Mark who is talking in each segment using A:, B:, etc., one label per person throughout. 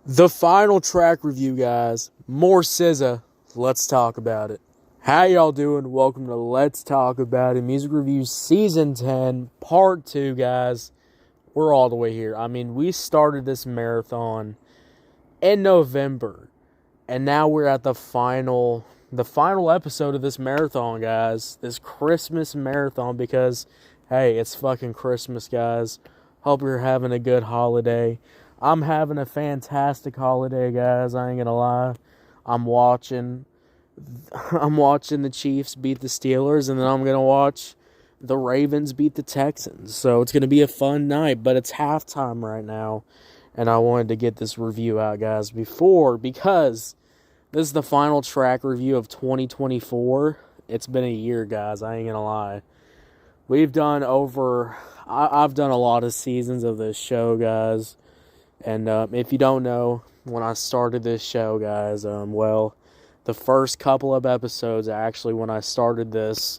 A: The final track review, guys. More SZA. Let's talk about it. How y'all doing? Welcome to Let's Talk About It Music Review Season 10, Part 2, guys. We're all the way here. I mean, we started this marathon in November, and now we're at the final episode of this marathon, guys. This Christmas marathon, because, hey, it's fucking Christmas, guys. Hope you're having a good holiday. I'm having a fantastic holiday, guys. I ain't gonna lie. I'm watching the Chiefs beat the Steelers, and then I'm gonna watch the Ravens beat the Texans. So it's gonna be a fun night, but it's halftime right now, and I wanted to get this review out, guys, because this is the final track review of 2024. It's been a year, guys. I ain't gonna lie. I've done a lot of seasons of this show, guys. And if you don't know, when I started this show, guys, the first couple of episodes, actually, when I started this,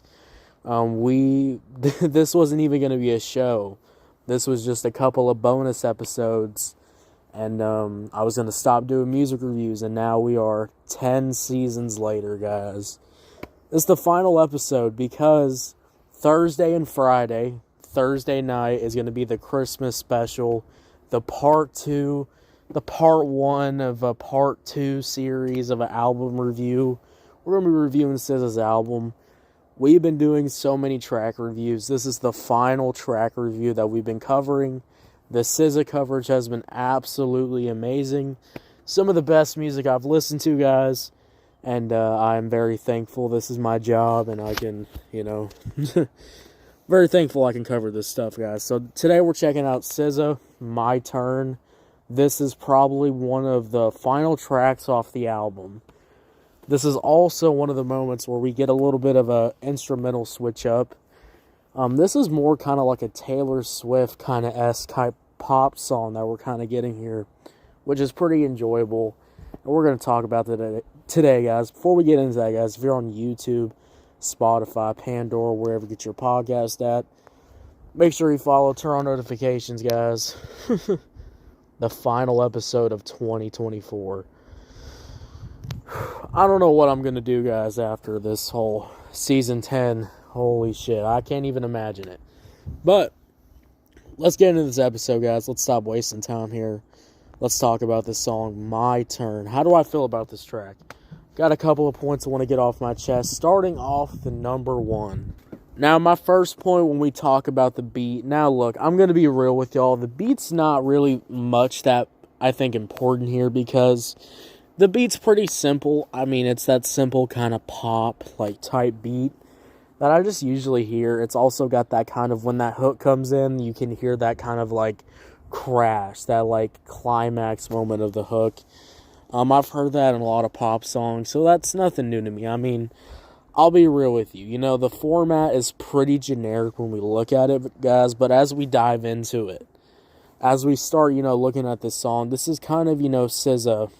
A: this wasn't even going to be a show. This was just a couple of bonus episodes, and I was going to stop doing music reviews, and now we are 10 seasons later, guys. This is the final episode because Thursday and Friday, Thursday night is going to be the Christmas special, the part 1 of a part 2 series of an album review. We're going to be reviewing SZA's album. We've been doing so many track reviews. This is the final track review that we've been covering. The SZA coverage has been absolutely amazing. Some of the best music I've listened to, guys. And I'm very thankful. This is my job, and I can, very thankful I can cover this stuff, guys. So today we're checking out SZA, MYTURN. This is probably one of the final tracks off the album. This is also one of the moments where we get a little bit of a instrumental switch up. This is more kind of like a Taylor Swift kind of type pop song that we're kind of getting here, which is pretty enjoyable. And we're going to talk about that today, guys. Before we get into that, guys, if you're on YouTube, Spotify, Pandora, wherever you get your podcast at, make sure you follow, turn on notifications, guys. The final episode of 2024. I don't know what I'm going to do, guys, after this whole season 10. Holy shit, I can't even imagine it. But let's get into this episode, guys. Let's stop wasting time here. Let's talk about this song, My Turn. How do I feel about this track? Got a couple of points I want to get off my chest. Starting off the number 1. Now, my first point when we talk about the beat. Now, look, I'm going to be real with y'all. The beat's not really much that I think important here because the beat's pretty simple. I mean, it's that simple kind of pop, type beat that I just usually hear. It's also got that kind of, when that hook comes in, you can hear that kind of, crash, that, climax moment of the hook. I've heard that in a lot of pop songs, so that's nothing new to me. I mean, I'll be real with you. The format is pretty generic when we look at it, guys, but as we dive into it, as we start, looking at this song, this is kind of, SZA,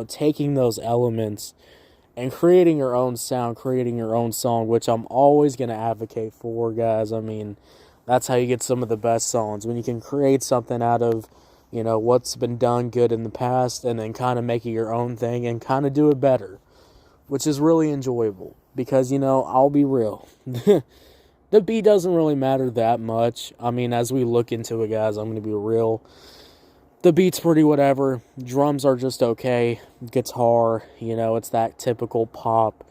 A: taking those elements and creating your own sound, creating your own song, which I'm always going to advocate for, guys. I mean, that's how you get some of the best songs, when you can create something out of what's been done good in the past and then kind of make it your own thing and kind of do it better, which is really enjoyable because, I'll be real. The beat doesn't really matter that much. I mean, as we look into it, guys, I'm going to be real. The beat's pretty whatever. Drums are just okay. Guitar, it's that typical pop,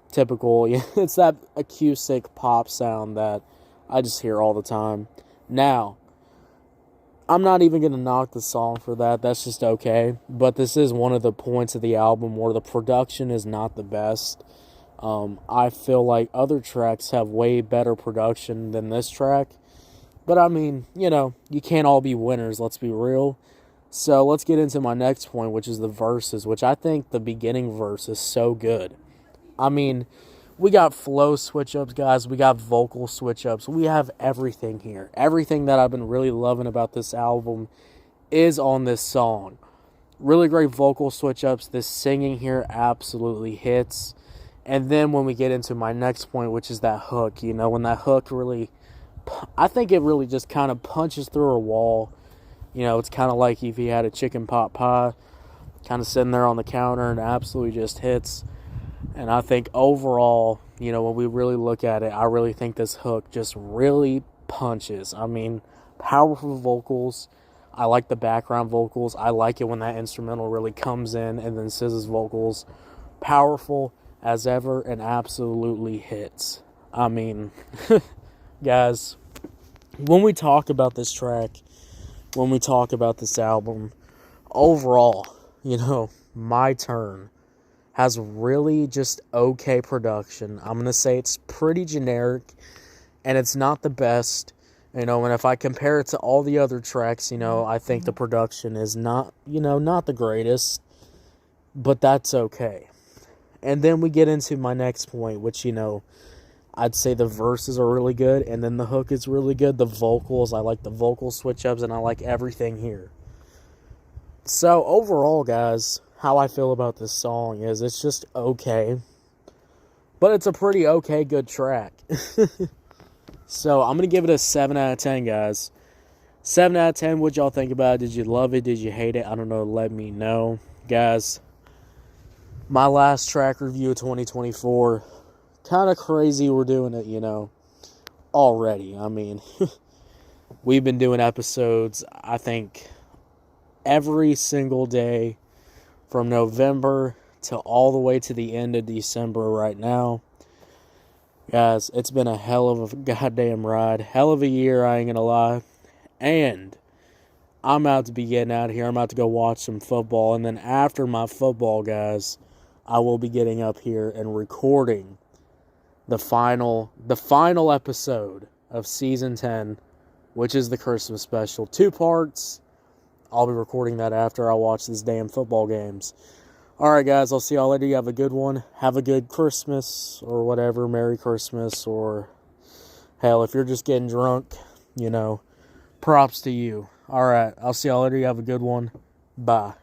A: it's that acoustic pop sound that I just hear all the time. Now, I'm not even going to knock the song for that. That's just okay. But this is one of the points of the album where the production is not the best. I feel like other tracks have way better production than this track. But I mean, you can't all be winners, let's be real. So let's get into my next point, which is the verses, which I think the beginning verse is so good. I mean, we got flow switch-ups, guys. We got vocal switch-ups. We have everything here. Everything that I've been really loving about this album is on this song. Really great vocal switch-ups. This singing here absolutely hits. And then when we get into my next point, which is that hook, when that hook really, I think it really just kind of punches through a wall. It's kind of like if you had a chicken pot pie. kind of sitting there on the counter and absolutely just hits. And I think overall, you know, when we really look at it, I really think this hook just really punches. I mean, powerful vocals. I like the background vocals. I like it when that instrumental really comes in, and then SZA's vocals, powerful as ever and absolutely hits. I mean, guys, when we talk about this track, when we talk about this album, overall, you know, MYTURN has really just okay production. I'm going to say it's pretty generic, and it's not the best. You know, and if I compare it to all the other tracks, you know, I think the production is not, you know, not the greatest, but that's okay. And then we get into my next point, which, you know, I'd say the verses are really good, and then the hook is really good. The vocals, I like the vocal switch-ups, and I like everything here. So, overall, guys, how I feel about this song is it's just okay, but it's a pretty okay good track. So, I'm going to give it a 7 out of 10, guys. 7 out of 10, what y'all think about it? Did you love it? Did you hate it? I don't know. Let me know. Guys, my last track review of 2024. Kind of crazy we're doing it, you know, already. I mean, we've been doing episodes, I think, every single day from November to all the way to the end of December right now. Guys, it's been a hell of a goddamn ride. Hell of a year, I ain't gonna lie. And I'm about to be getting out of here. I'm about to go watch some football. And then after my football, guys, I will be getting up here and recording the final episode of Season 10, which is the Christmas special. 2 parts. I'll be recording that after I watch these damn football games. Alright, guys, I'll see y'all later. You have a good one. Have a good Christmas or whatever. Merry Christmas, or hell, if you're just getting drunk, you know, props to you. Alright, I'll see y'all later. You have a good one. Bye.